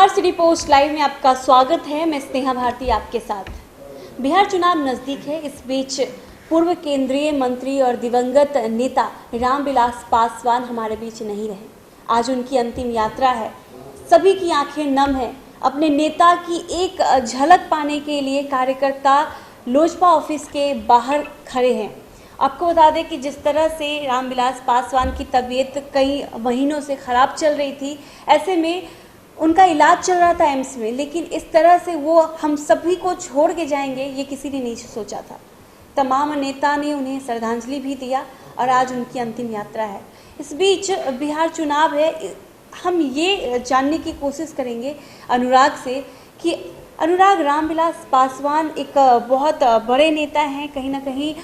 Bihar city post live में आपका स्वागत है। मैं स्नेहा भारती आपके साथ। बिहार चुनाव नज़दीक है। इस बीच पूर्व केंद्रीय मंत्री और दिवंगत नेता रामविलास पासवान हमारे बीच नहीं रहे। आज उनकी अंतिम यात्रा है। सभी की आंखें नम हैं। अपने नेता की एक झलक पाने के लिए कार्यकर्ता लोजपा ऑफिस के बाहर खड़े हैं। आपको बता दें कि जिस तरह से रामविलास पासवान की तबीयत कई महीनों से ख़राब चल रही थी, ऐसे में उनका इलाज चल रहा था एम्स में, लेकिन इस तरह से वो हम सभी को छोड़ के जाएंगे ये किसी ने नहीं सोचा था। तमाम नेता ने उन्हें श्रद्धांजलि भी दिया और आज उनकी अंतिम यात्रा है। इस बीच बिहार चुनाव है। हम ये जानने की कोशिश करेंगे अनुराग से कि अनुराग, रामविलास पासवान एक बहुत बड़े नेता हैं, कहीं ना कहीं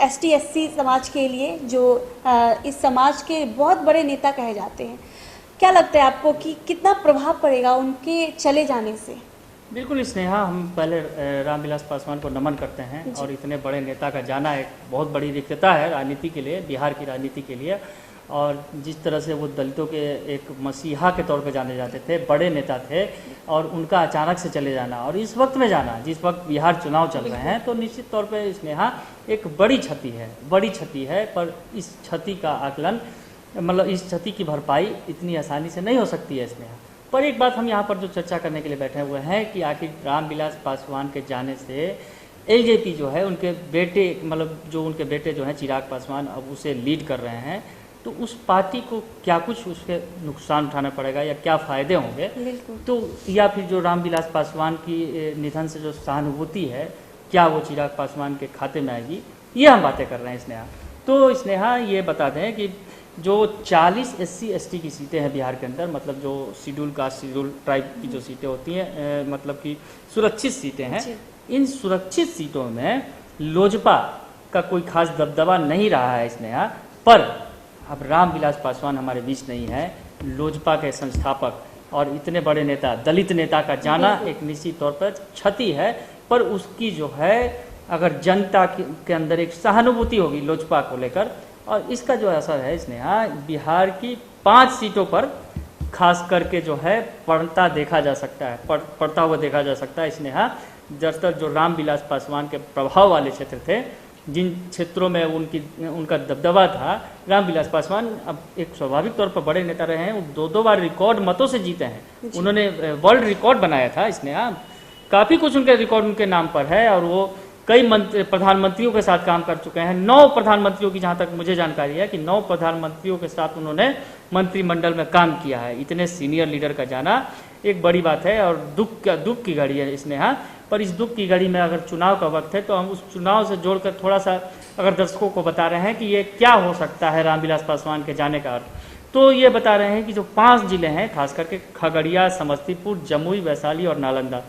ST SC समाज के लिए जो इस समाज के बहुत बड़े नेता कहे जाते हैं। क्या लगता है आपको कि कितना प्रभाव पड़ेगा उनके चले जाने से? बिल्कुल स्नेहा, हम पहले रामविलास पासवान को नमन करते हैं और इतने बड़े नेता का जाना एक बहुत बड़ी रिक्तता है राजनीति के लिए, बिहार की राजनीति के लिए। और जिस तरह से वो दलितों के एक मसीहा के तौर पे जाने जाते थे, बड़े नेता थे, और उनका अचानक से चले जाना और इस वक्त में जाना जिस वक्त बिहार चुनाव चल रहे हैं, तो निश्चित तौर पे स्नेहा एक बड़ी क्षति है। पर इस क्षति का आकलन, मतलब इस क्षति की भरपाई इतनी आसानी से नहीं हो सकती है स्नेहा। पर एक बात हम यहाँ पर जो चर्चा करने के लिए बैठे हुए हैं कि आखिर रामविलास पासवान के जाने से LJP जो है, उनके बेटे, मतलब जो उनके बेटे जो हैं चिराग पासवान अब उसे लीड कर रहे हैं, तो उस पार्टी को क्या कुछ उसके नुकसान उठाना पड़ेगा या क्या फ़ायदे होंगे, तो या फिर जो रामविलास पासवान की निधन से जो सहानुभूति है, क्या वो चिराग पासवान के खाते में आएगी, ये हम बातें कर रहे हैं स्नेहा। तो स्नेहा ये बता दें कि जो 40 SC ST की सीटें हैं बिहार के अंदर, मतलब जो शेड्यूल कास्ट, शेड्यूल ट्राइब की जो सीटें होती हैं, मतलब कि सुरक्षित सीटें हैं, इन सुरक्षित सीटों में लोजपा का कोई खास दबदबा नहीं रहा है स्नेहा। पर अब रामविलास पासवान हमारे बीच नहीं है। लोजपा के संस्थापक और इतने बड़े नेता, दलित नेता का जाना एक निश्चित तौर पर क्षति है, पर उसकी जो है अगर जनता के अंदर एक सहानुभूति होगी लोजपा को लेकर, और इसका जो असर है स्नेहा बिहार की 5 सीटों पर खास करके जो है पड़ता देखा जा सकता है, पड़ता हुआ देखा जा सकता है स्नेहा। दरअसल जो रामविलास पासवान के प्रभाव वाले क्षेत्र थे, जिन क्षेत्रों में उनका दबदबा था, रामविलास पासवान अब एक स्वाभाविक तौर पर बड़े नेता रहे हैं। वो 2 बार रिकॉर्ड मतों से जीते हैं। उन्होंने वर्ल्ड रिकॉर्ड बनाया था स्नेहा। काफ़ी कुछ उनके रिकॉर्ड उनके नाम पर है और वो कई प्रधानमंत्रियों के साथ काम कर चुके हैं। 9 प्रधानमंत्रियों की, जहाँ तक मुझे जानकारी है कि 9 प्रधानमंत्रियों के साथ उन्होंने मंत्रिमंडल में काम किया है। इतने सीनियर लीडर का जाना एक बड़ी बात है और दुख की घड़ी है स्नेहा। पर इस दुख की घड़ी में अगर चुनाव का वक्त है, तो हम उस चुनाव से जोड़कर थोड़ा सा अगर दर्शकों को बता रहे हैं कि ये क्या हो सकता है रामविलास पासवान के जाने का अर्थ, तो ये बता रहे हैं कि जो 5 जिले हैं, खास करके खगड़िया, समस्तीपुर, जमुई, वैशाली और नालंदा,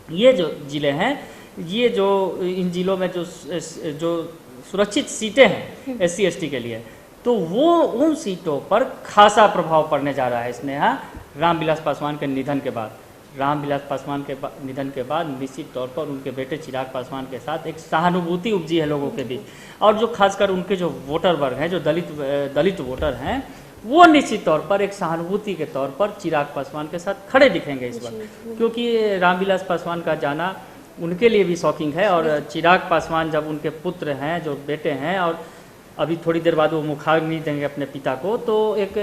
ये जो जिले हैं, ये जो इन जिलों में जो सुरक्षित सीटें हैं SC ST के लिए, तो वो उन सीटों पर खासा प्रभाव पड़ने जा रहा है स्नेहा रामविलास पासवान के निधन के बाद। रामविलास पासवान के निधन के बाद निश्चित तौर पर उनके बेटे चिराग पासवान के साथ एक सहानुभूति उपजी है लोगों के बीच, और जो खासकर उनके जो वोटर वर्ग हैं, जो दलित वोटर हैं, वो निश्चित तौर पर एक सहानुभूति के तौर पर चिराग पासवान के साथ खड़े दिखेंगे इस वक्त, क्योंकि रामविलास पासवान का जाना उनके लिए भी शॉकिंग है। और चिराग पासवान जब उनके पुत्र हैं, जो बेटे हैं, और अभी थोड़ी देर बाद वो मुखाग्नि देंगे अपने पिता को, तो एक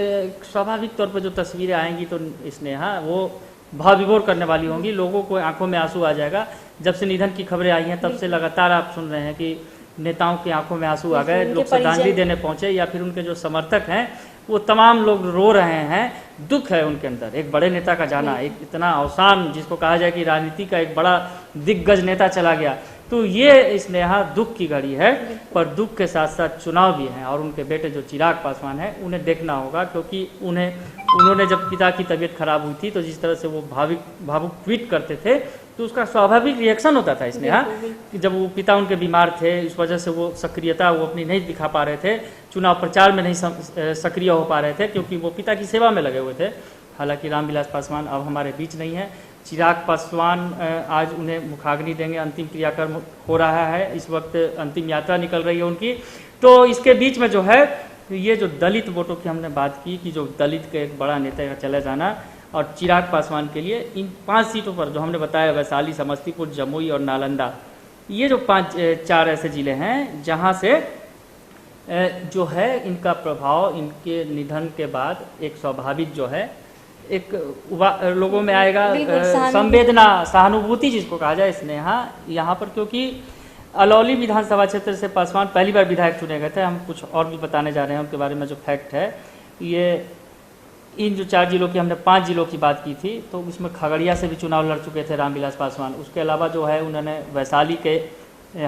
स्वाभाविक तौर पर जो तस्वीरें आएंगी तो स्नेहा वो भाव विभोर करने वाली होंगी। लोगों को आंखों में आंसू आ जाएगा। जब से निधन की खबरें आई हैं, तब से लगातार आप सुन रहे हैं कि नेताओं की आंखों में आंसू आ गए, लोग श्रद्धांजलि देने पहुंचे, या फिर उनके जो समर्थक हैं वो तमाम लोग रो रहे हैं। दुख है उनके अंदर, एक बड़े नेता का जाना, एक इतना अवसान, जिसको कहा जाए कि राजनीति का एक बड़ा दिग्गज नेता चला गया, तो ये स्नेहा दुख की घड़ी है। पर दुख के साथ साथ चुनाव भी हैं, और उनके बेटे जो चिराग पासवान हैं, उन्हें देखना होगा, क्योंकि उन्होंने जब पिता की तबीयत खराब हुई थी, तो जिस तरह से वो भावुक ट्वीट करते थे, तो उसका स्वाभाविक रिएक्शन होता था स्नेहा, कि जब वो पिता उनके बीमार थे, इस वजह से वो सक्रियता वो अपनी नहीं दिखा पा रहे थे, चुनाव प्रचार में नहीं सक्रिय हो पा रहे थे, क्योंकि वो पिता की सेवा में लगे हुए थे। हालांकि रामविलास पासवान अब हमारे बीच नहीं है। चिराग पासवान आज उन्हें मुखाग्नि देंगे, अंतिम क्रियाक्रम हो रहा है, इस वक्त अंतिम यात्रा निकल रही है उनकी। तो इसके बीच में जो है, ये जो दलित वोटों की हमने बात की, कि जो दलित के एक बड़ा नेता का चला जाना, और चिराग पासवान के लिए इन 5 सीटों पर जो हमने बताया, वैशाली, समस्तीपुर, जमुई और नालंदा, ये जो 4 ऐसे ज़िले हैं जहाँ से जो है इनका प्रभाव इनके निधन के बाद एक स्वाभाविक जो है एक लोगों में आएगा, संवेदना, सहानुभूति जिसको कहा जाए, स्नेहा यहाँ पर, क्योंकि अलौली विधानसभा क्षेत्र से पासवान पहली बार विधायक चुने गए थे। हम कुछ और भी बताने जा रहे हैं उनके बारे में जो फैक्ट है। ये इन जो 4 जिलों की, हमने 5 जिलों की बात की थी, तो उसमें खगड़िया से भी चुनाव लड़ चुके थे रामविलास पासवान। उसके अलावा जो है उन्होंने वैशाली के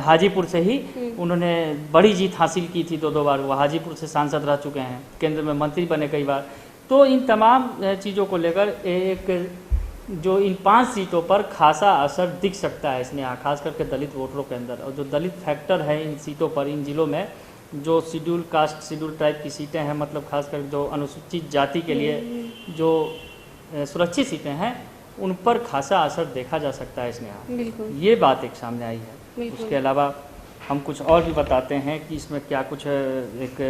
हाजीपुर से ही उन्होंने बड़ी जीत हासिल की थी 2 बार। वो हाजीपुर से सांसद रह चुके हैं, केंद्र में मंत्री बने कई बार। तो इन तमाम चीज़ों को लेकर एक जो इन 5 सीटों पर खासा असर दिख सकता है इसने, खास करके दलित वोटरों के अंदर। और जो दलित फैक्टर है इन सीटों पर, इन जिलों में जो शेड्यूल कास्ट, शेड्यूल ट्राइब की सीटें हैं, मतलब खासकर जो अनुसूचित जाति के लिए जो सुरक्षित सीटें हैं, उन पर खासा असर देखा जा सकता है इसने। ये बात एक सामने आई है। उसके अलावा हम कुछ और भी बताते हैं कि इसमें क्या कुछ एक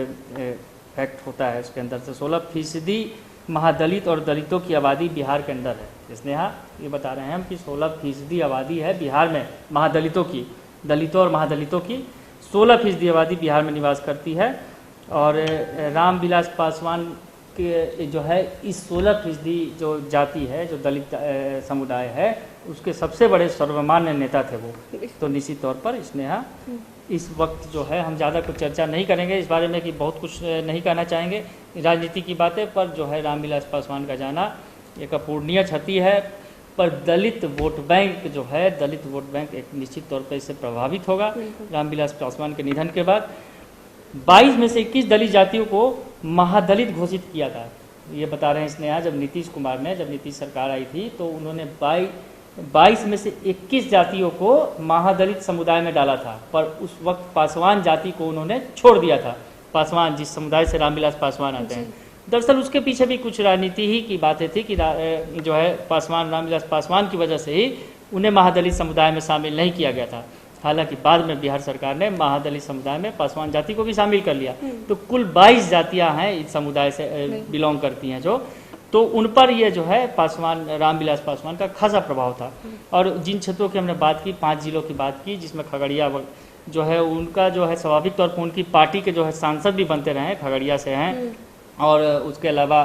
फैक्ट होता है इसके अंदर से। 16% महादलित और दलितों की आबादी बिहार के अंदर है। स्नेहा, ये बता रहे हैं हम कि 16% आबादी है बिहार में महादलितों की, दलितों और महादलितों की 16% आबादी बिहार में निवास करती है। और रामविलास पासवान के जो है इस 16% जो जाति है, जो दलित समुदाय है, उसके सबसे बड़े सर्वमान्य नेता थे वो। तो निश्चित तौर पर स्नेहा इस वक्त जो है हम ज़्यादा कुछ चर्चा नहीं करेंगे इस बारे में कि बहुत कुछ नहीं कहना चाहेंगे राजनीति की बातें पर। जो है रामविलास पासवान का जाना एक अपूरणीय क्षति है, पर दलित वोट बैंक जो है, दलित वोट बैंक एक निश्चित तौर पर इससे प्रभावित होगा। रामविलास पासवान के निधन के बाद 22 में से 21 दलित जातियों को महादलित घोषित किया था। ये बता रहे हैं स्नेहा, जब नीतीश कुमार ने, जब नीतीश सरकार आई थी तो उन्होंने 22 में से 21 जातियों को महादलित समुदाय में डाला था, पर उस वक्त पासवान जाति को उन्होंने छोड़ दिया था। पासवान, जिस समुदाय से रामविलास पासवान आते हैं, दरअसल उसके पीछे भी कुछ राजनीति ही की बातें थी कि जो है पासवान, रामविलास पासवान की वजह से ही उन्हें महादलित समुदाय में शामिल नहीं किया गया था। हालांकि बाद में बिहार सरकार ने महादलित समुदाय में पासवान जाति को भी शामिल कर लिया। तो कुल 22 जातियां हैं इस समुदाय से बिलोंग करती हैं जो, तो उन पर ये जो है पासवान, रामविलास पासवान का खासा प्रभाव था। और जिन क्षेत्रों की हमने बात की, 5 जिलों की बात की, जिसमें खगड़िया जो है उनका जो है स्वाभाविक तौर पर उनकी पार्टी के जो है सांसद भी बनते रहे हैं, खगड़िया से हैं। और उसके अलावा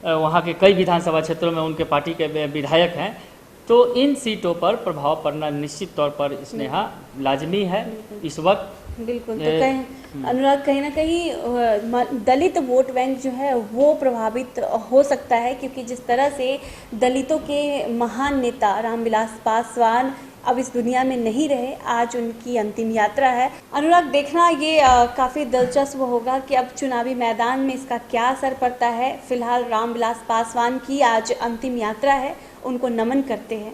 वहाँ के कई विधानसभा क्षेत्रों में उनके पार्टी के विधायक हैं। तो इन सीटों पर प्रभाव पड़ना निश्चित तौर पर स्नेहा लाजमी है इस वक्त। बिल्कुल। तो अनुराग, कहीं ना कहीं दलित वोट बैंक जो है वो प्रभावित हो सकता है, क्योंकि जिस तरह से दलितों के महान नेता रामविलास पासवान अब इस दुनिया में नहीं रहे, आज उनकी अंतिम यात्रा है। अनुराग, देखना ये काफ़ी दिलचस्प होगा कि अब चुनावी मैदान में इसका क्या असर पड़ता है। फिलहाल रामविलास पासवान की आज अंतिम यात्रा है, उनको नमन करते हैं।